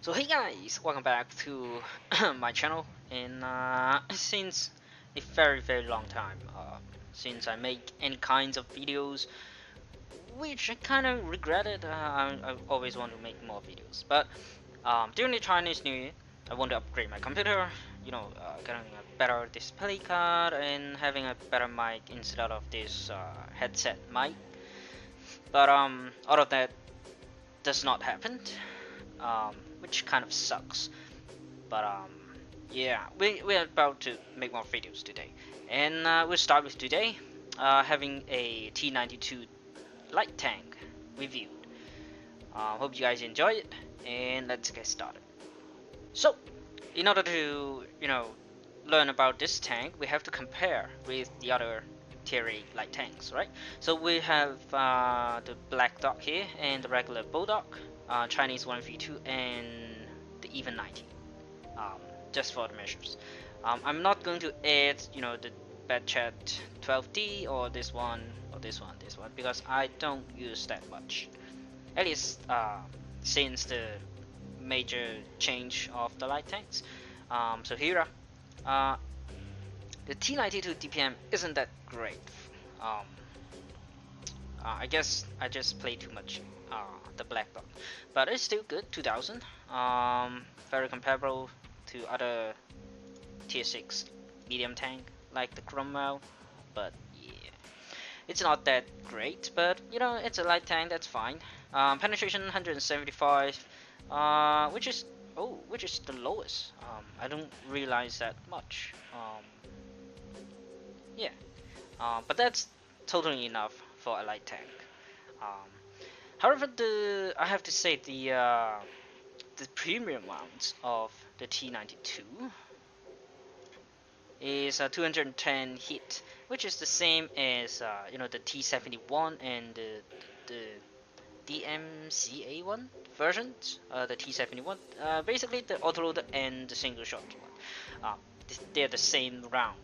So hey guys, welcome back to my channel. And since a very long time, since I make any kinds of videos, which I kind of regretted. I always want to make more videos, but during the Chinese New Year, I want to upgrade my computer. Getting a better display card and having a better mic instead of this headset mic. But all of that does not happen, which kind of sucks. But yeah, we're about to make more videos today, and we'll start with today, having a T92 light tank reviewed. Hope you guys enjoy it, and let's get started. So, in order to learn about this tank, we have to compare with the other tier 8 light tanks, right? So we have the Black Dog here and the regular Bulldog, Chinese 1v2, and the Even 90. Just for the measures. I'm not going to add, the Bad Chat 12D or this one or this one, because I don't use that much. At least since the major change of the light tanks. So here the T92 DPM isn't that great. I guess I just play too much the Black Dog, but it's still good. 2000. Very comparable to other tier 6 medium tank like the Cromwell, but yeah, it's not that great, but it's a light tank, that's fine. Penetration 175, which is the lowest. I don't realize that much. Yeah, but that's totally enough for a light tank. However, I have to say the premium rounds of the T92 is 210 hit, which is the same as the T71 and the DMCA one versions. The T71, basically the autoloader and the single shot one. They're the same round,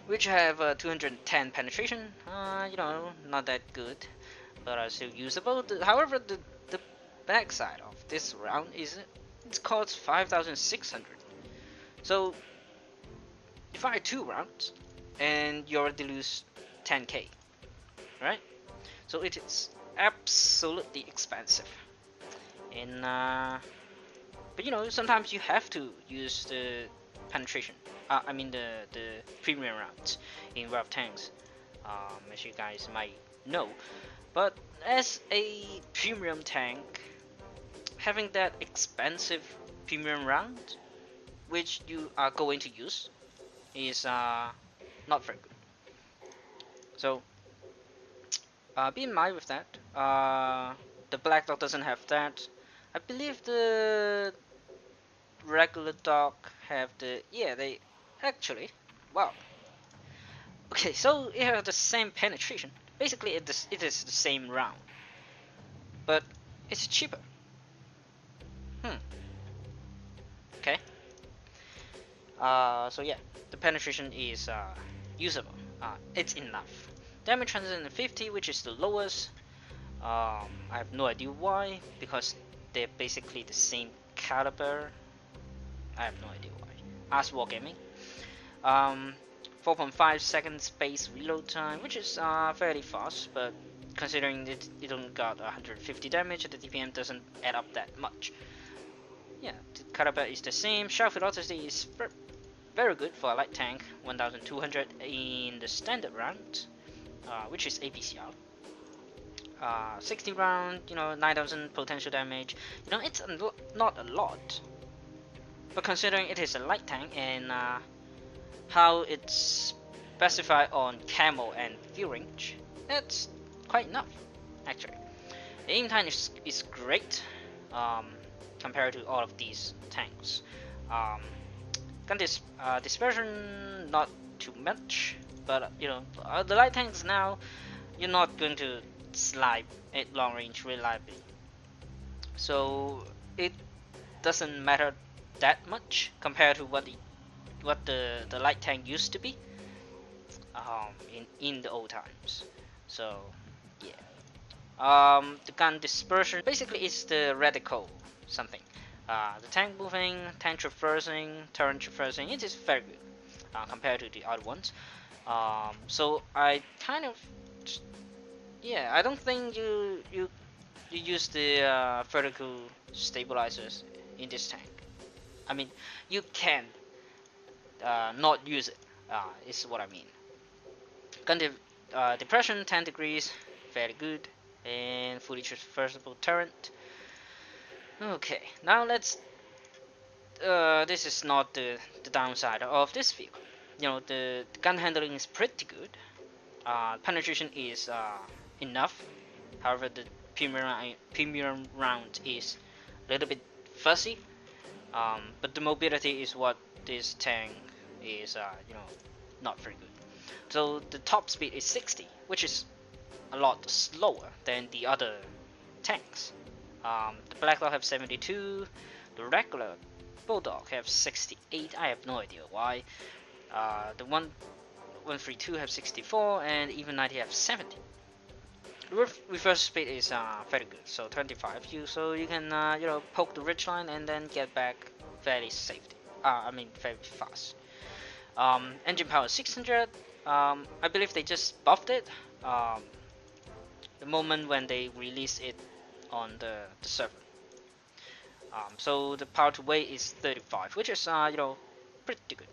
which have 210 penetration. Not that good, but still usable. However, the backside of this round is it's costs 5,600. So you fire 2 rounds and you already lose 10k, right? So it is absolutely expensive. And but sometimes you have to use the penetration. I mean the premium rounds in rough tanks, as you guys might know. But as a premium tank, having that expensive premium round, which you are going to use, is not very good. So be in mind with that. The Black Dog doesn't have that. I believe the regular dog have the they actually, wow. Okay, so it has the same penetration. Basically, it is the same round, but it's cheaper. Okay. So yeah, the penetration is usable. It's enough. Damage transition 50, which is the lowest. I have no idea why, because they're basically the same caliber. I have no idea why. Ask Wargaming. 4.5 seconds space reload time, which is fairly fast, but considering it only got 150 damage, the DPM doesn't add up that much. Yeah, the caliber is the same. Shell velocity is very good for a light tank, 1200 in the standard round, which is APCR. 60 round, 9000 potential damage. It's not a lot, but considering it is a light tank and how it's specified on camo and view range, that's quite enough actually. The aim time is great compared to all of these tanks. Gun dispersion not too much, but the light tanks now, you're not going to slide at long range reliably, so it doesn't matter that much compared to what the light tank used to be in the old times. So yeah, the gun dispersion basically is the reticle something. The tank moving, tank traversing, turret traversing, it is very good compared to the other ones. So I kind of, yeah, I don't think you use the vertical stabilizers in this tank. I mean, you can not use it. Is what I mean. Gun depression 10 degrees, very good, and fully traversable turret. Okay, now let's. This is not the downside of this vehicle. You know, the gun handling is pretty good. Penetration is enough. However, the premium round is a little bit fuzzy. But the mobility is what this tank is, not very good. So the top speed is 60, which is a lot slower than the other tanks. The Black Dog have 72, the regular Bulldog have 68. I have no idea why. The 132 have 64, and even 90 have 70. The reverse speed is very good, so 25. So you can poke the ridgeline and then get back very safety. Very fast. Engine power 600. I believe they just buffed it. The moment when they released it on the server. So the power to weight is 35, which is pretty good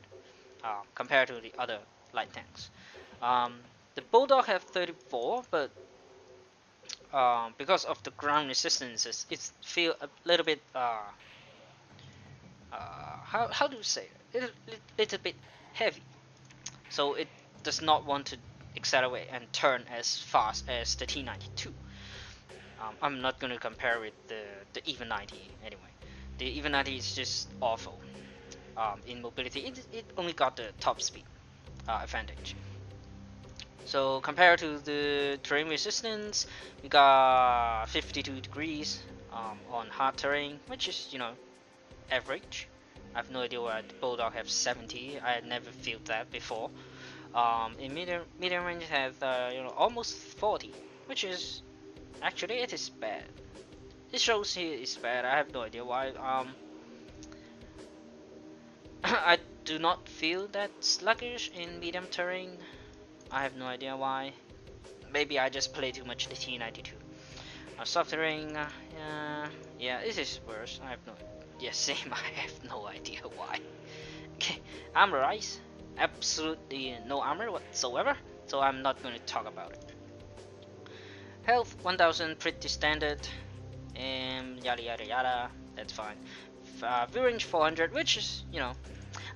compared to the other light tanks. The Bulldog have 34, but because of the ground resistances, it feel a little bit how do you say it? Little bit heavy, so it does not want to accelerate and turn as fast as the T92. I'm not going to compare with the even 90 anyway. The even 90 is just awful in mobility. It only got the top speed advantage. So compared to the terrain resistance, we got 52 degrees on hard terrain, which is average. I have no idea why the Bulldog have 70. I had never felt that before. In medium range have almost 40, which is actually it is bad. It shows here is bad. I have no idea why. I do not feel that sluggish in medium terrain. I have no idea why. Maybe I just play too much the T92. Soft terrain, yeah, this is worse. I have no. Yeah, same. I have no idea why. Okay, armor rise, absolutely no armor whatsoever. So I'm not going to talk about it. Health 1000, pretty standard, and yada yada yada. That's fine. View range 400, which is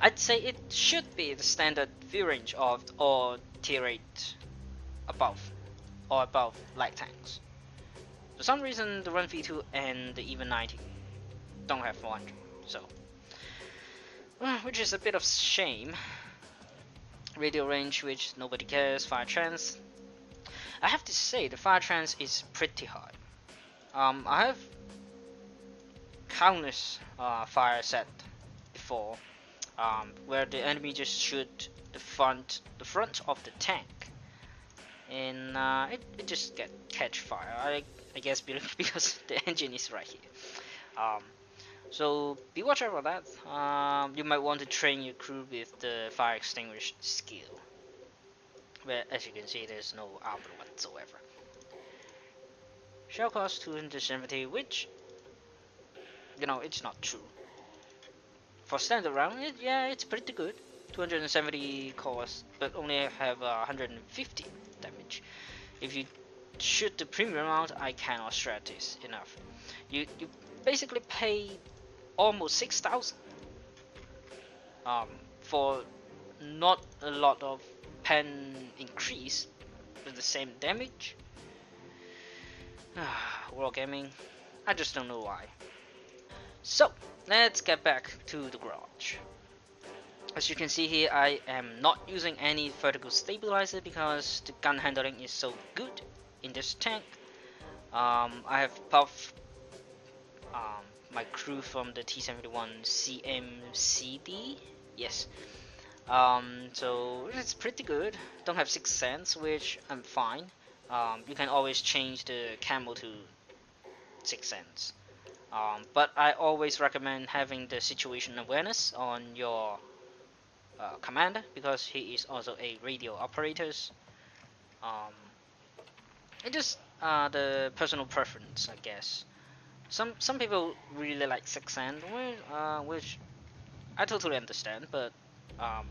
I'd say it should be the standard view range of all tier 8 above or above light tanks. For some reason, the Run V2 and the Even 90 don't have 400, so which is a bit of shame. Radio range, which nobody cares. Fire trance. I have to say, the fire trance is pretty high. I have countless fire set before, where the enemy just shoot the front of the tank, and it just catch fire. I guess because the engine is right here. So be watchful for that. You might want to train your crew with the fire extinguish skill. But as you can see, there's no armor whatsoever. Shell cost 270, which it's not true. For standard round, it's pretty good. 270 cost, but only have 150 damage. If you shoot the premium round, I cannot stress this enough. You basically pay almost 6,000 for not a lot of pen increase with the same damage. World Gaming, I just don't know why. So let's get back to the garage. As you can see here, I am not using any vertical stabilizer because the gun handling is so good in this tank. I have buffed my crew from the T71 CMCD. Yes. So it's pretty good. Don't have 6th sense, which I'm fine. You can always change the camo to 6th sense. But I always recommend having the situation awareness on your commander, because he is also a radio operator. Um, it just the personal preference, I guess. Some people really like 6 hand, which I totally understand, but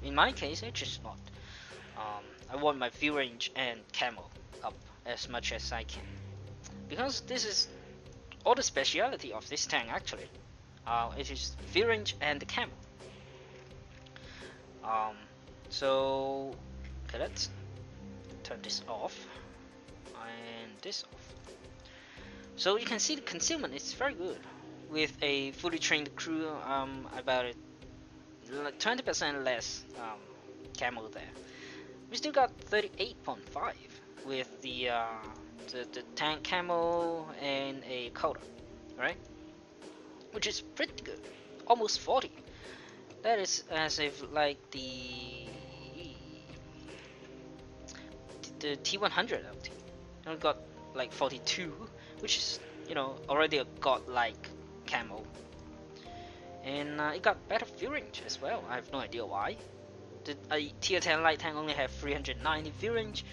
in my case, it's just not. I want my view range and camo up as much as I can, because this is all the speciality of this tank actually. It is view range and the camo. Um, so okay, let's turn this off and this off. So you can see the concealment is very good with a fully trained crew. About 20% less camo there. We still got 38.5 with the tank camo and a coda, right? Which is pretty good, almost 40. That is as if like the T100 LT, and we got like 42, which is already a godlike camo, and it got better view range as well. I have no idea why. A tier 10 light tank only have 390 view range,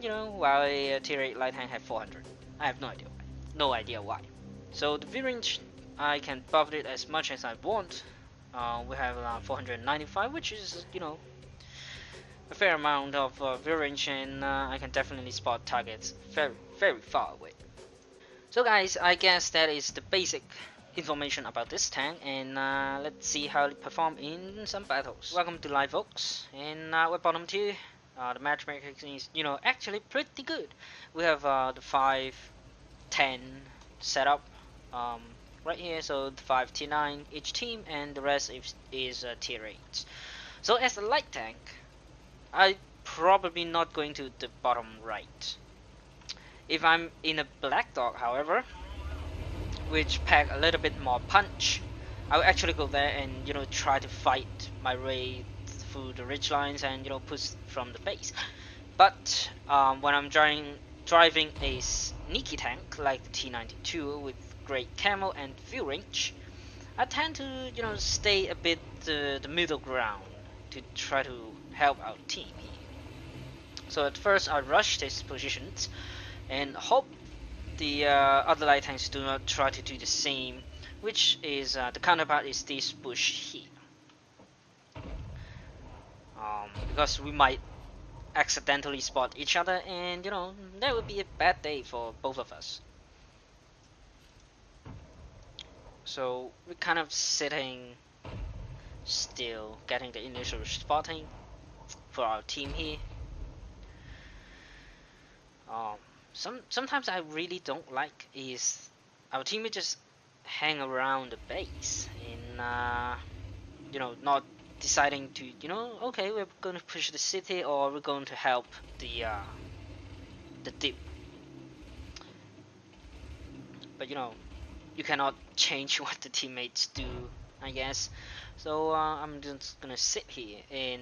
while a tier 8 light tank have 400. I have no idea why. No idea why. So the view range, I can buff it as much as I want. We have 495, which is a fair amount of view range, and I can definitely spot targets very very far away. So guys, I guess that is the basic information about this tank, and let's see how it perform in some battles. Welcome to live, folks, and we're bottom tier. The matchmaking is actually pretty good. We have the 5-10 setup right here, so the 5 tier 9 each team, and the rest is tier 8. So as a light tank, I probably not going to the bottom right. If I'm in a black dog, however, which pack a little bit more punch, I'll actually go there and try to fight my way through the ridge lines and push from the base. But when I'm driving a sneaky tank like the T92 with great camo and view range, I tend to stay a bit the middle ground to try to help our team here. So at first I rush these positions and hope the other light tanks do not try to do the same, which is the counterpart is this bush here. Because we might accidentally spot each other, and that would be a bad day for both of us. So we're kind of sitting still, getting the initial spotting for our team here. Sometimes I really don't like is our teammates just hang around the base and not deciding to okay, we're going to push the city, or we're going to help the dip. But you cannot change what the teammates do, I guess. So I'm just gonna sit here and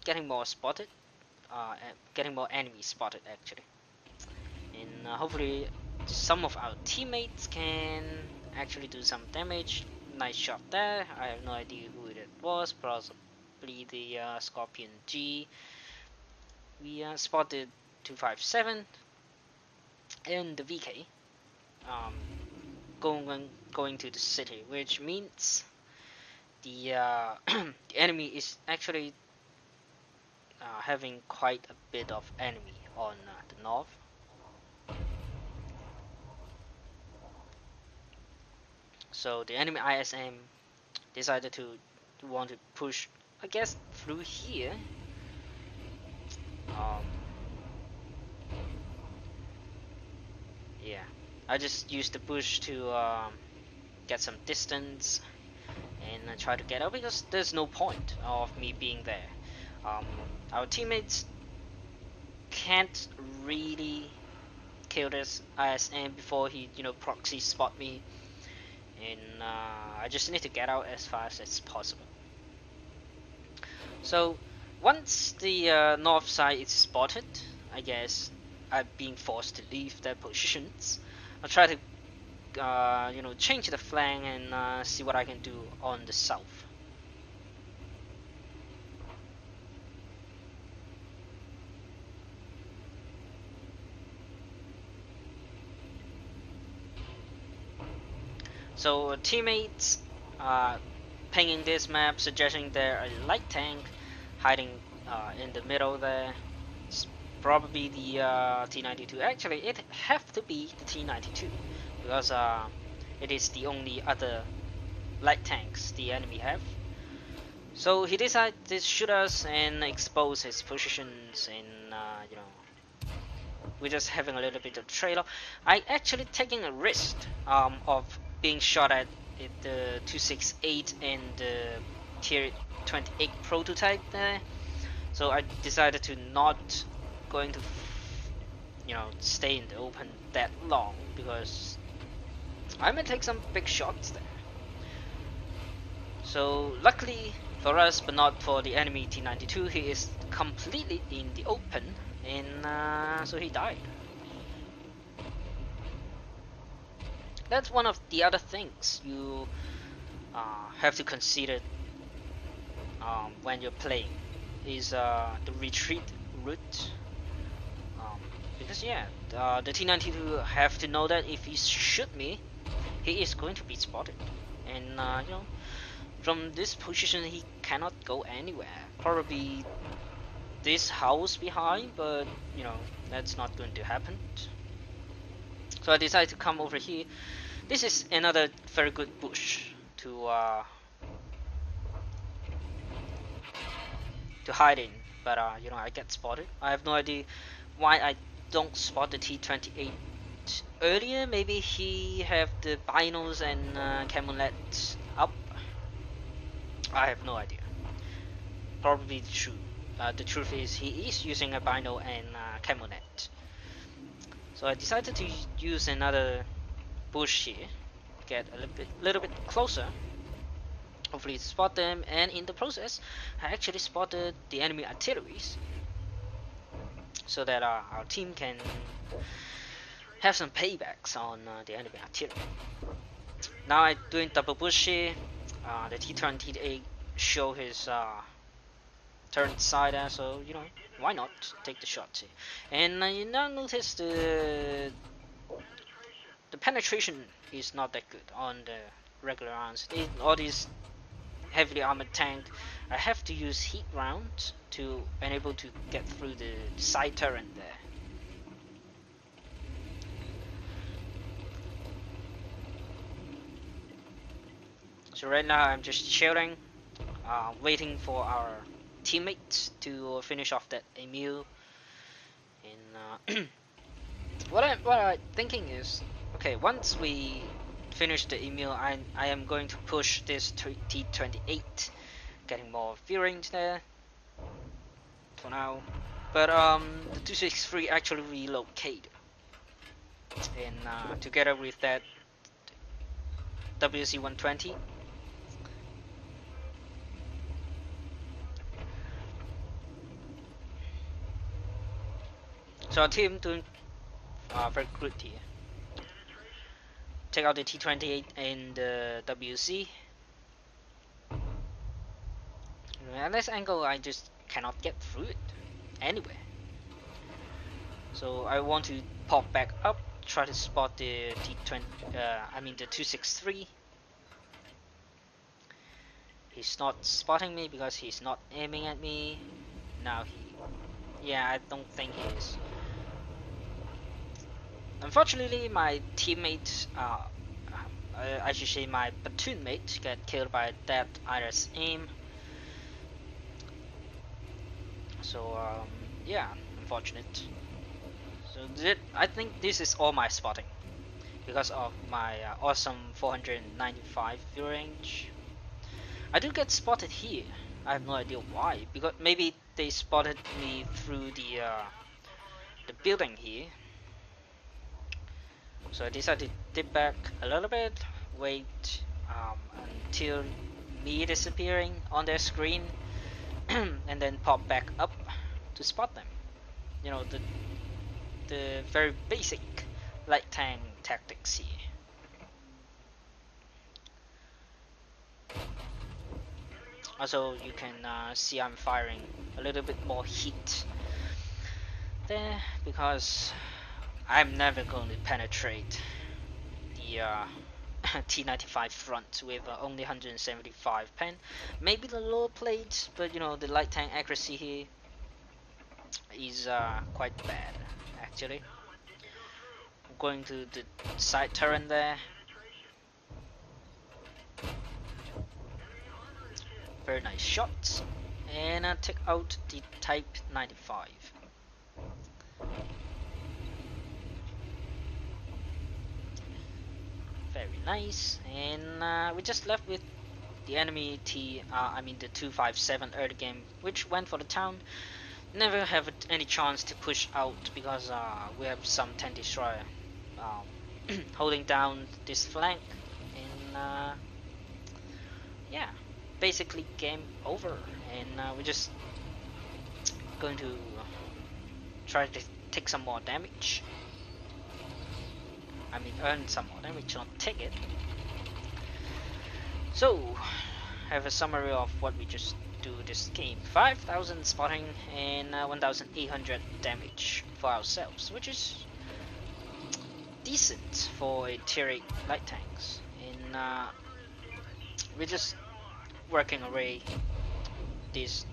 getting more spotted, getting more enemies spotted actually, and hopefully some of our teammates can actually do some damage. Nice shot there. I have no idea who it was, probably the Scorpion G. We spotted 257 and the VK going to the city, which means the the enemy is actually having quite a bit of enemy on the north. So the enemy ISM decided to want to push, I guess, through here. Yeah, I just used the push to get some distance and try to get out, because there's no point of me being there. Our teammates can't really kill this ISM before he proxy spot me, and I just need to get out as fast as possible. So once the north side is spotted, I guess I'm being forced to leave their positions. I'll try to you know, change the flank and see what I can do on the south. So teammates pinging this map, suggesting there a light tank hiding in the middle there. It's probably the T92. Actually, it have to be the T92 because it is the only other light tanks the enemy have. So he decided to shoot us and expose his positions, and you know, we're just having a little bit of trade-off. I actually taking a risk of being shot at the 268 and the tier 28 prototype there. So I decided to not going to, you know, stay in the open that long because I may take some big shots there. So luckily for us, but not for the enemy T92, he is completely in the open, and so he died. That's one of the other things you have to consider when you're playing, is the retreat route. Because yeah, the T92 have to know that if he shoot me, he is going to be spotted, and you know, from this position he cannot go anywhere. Probably this house behind, but you know, that's not going to happen. So I decided to come over here. This is another very good bush to hide in, but you know, I get spotted. I have no idea why I don't spot the T28 earlier. Maybe he have the binos and camouflage up. I have no idea. Probably true. The truth is he is using a bino and camouflage. So I decided to use another bush here, get a little bit closer, hopefully spot them, and in the process I actually spotted the enemy artilleries, so that our team can have some paybacks on the enemy artillery. Now I'm doing double bush here. The T28 show his turret side there, so you know, why not take the shot here. And you now notice the penetration is not that good on the regular rounds. All these heavily armored tank, I have to use heat rounds to enable to get through the side turret there. So right now I'm just chilling, waiting for our teammates to finish off that Emil. And what I'm thinking is, okay, once we finish the Emil, I am going to push this T28, getting more view range there for now. But the 263 actually relocated, and together with that WC-120. So our team doing very good here. Take out the T28 and the WC. At this angle, I just cannot get through it anywhere. So I want to pop back up, try to spot the the 263. He's not spotting me because he's not aiming at me. Now yeah, I don't think he is. Unfortunately, my teammate, I should say my platoon mate, got killed by that IRS aim. So yeah, unfortunate. So I think this is all my spotting because of my awesome 495 view range. I do get spotted here. I have no idea why. Because maybe they spotted me through the building here. So I decided to dip back a little bit, wait until me disappearing on their screen, and then pop back up to spot them. You know, the very basic light tank tactics here. Also, you can see I'm firing a little bit more heat there because I'm never going to penetrate the T95 front with only 175 pen. Maybe the lower plate, but you know the light tank accuracy here is quite bad actually. I'm going to the side turret there. Very nice shots. And I take out the Type 95. Very nice. And we just left with the enemy the 257 early game, which went for the town. Never have any chance to push out because we have some tank destroyer holding down this flank. And yeah, basically game over. And we're just going to try to take some more damage. I mean, earn some more damage, not take it. So, have a summary of what we just do this game. 5,000 spotting and 1,800 damage for ourselves, which is decent for a tier 8 light tanks. And we're just working away this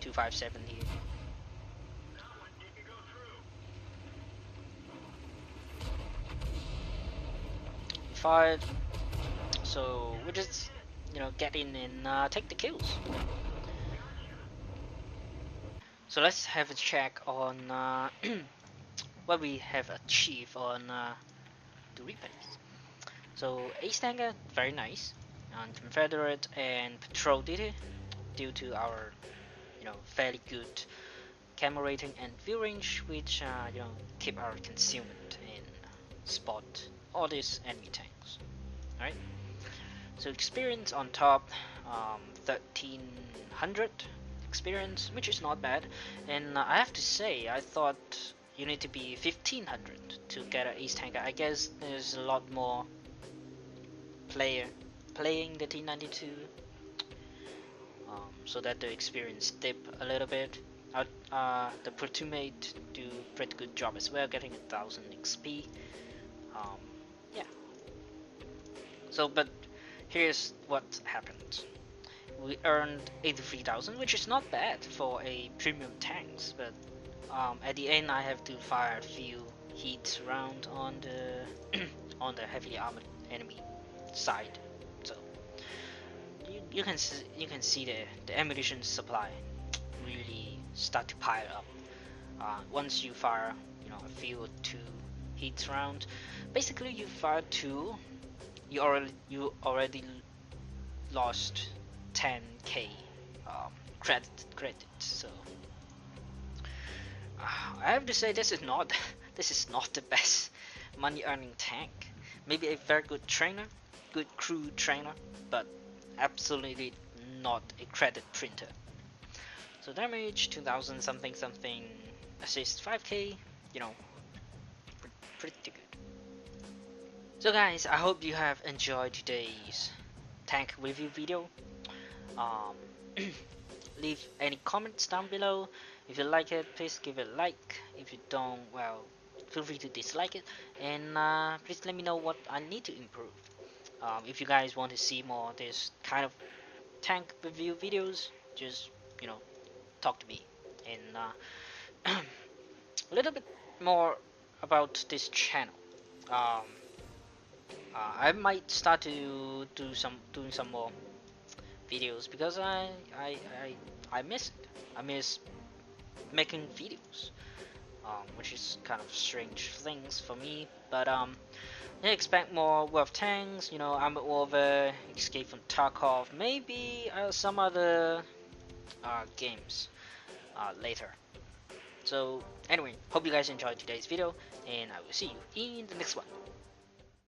257 here. Fired. So we just, you know, get in and take the kills. So let's have a check on what we have achieved on the replays. So Ace Tanker, very nice, and Confederate and Patrol duty due to our, you know, fairly good camera rating and view range, which you know, keep our concealment and spot all these enemy tanks. Alright, so experience on top, 1300 experience, which is not bad. And I have to say, I thought you need to be 1500 to get an Ace Tanker. I guess there's a lot more player playing the T92, so that the experience dip a little bit. The platoon mate do pretty good job as well, getting 1000 XP. Yeah. So, but here's what happened. We earned 83,000, which is not bad for a premium tanks, but at the end I have to fire a few hits round on the on the heavily armored enemy side. So you can see the ammunition supply really start to pile up. Once you fire, you know, a few or two hits round, basically you fire two, you already lost 10k credit. So I have to say this is not the best money earning tank. Maybe a very good trainer, good crew trainer, but absolutely not a credit printer. So damage 2000 something, assist 5k, you know, pretty good. So guys, I hope you have enjoyed today's tank review video. Leave any comments down below. If you like it, please give it a like. If you don't, well, feel free to dislike it. And please let me know what I need to improve. If you guys want to see more of this kind of tank review videos, just, you know, talk to me. And a little bit more about this channel. I might start to doing some more videos because I miss it. I miss making videos, which is kind of strange things for me. But yeah, expect more World of Tanks, you know, Armored Warfare, Escape from Tarkov, maybe some other games later. So anyway, hope you guys enjoyed today's video, and I will see you in the next one.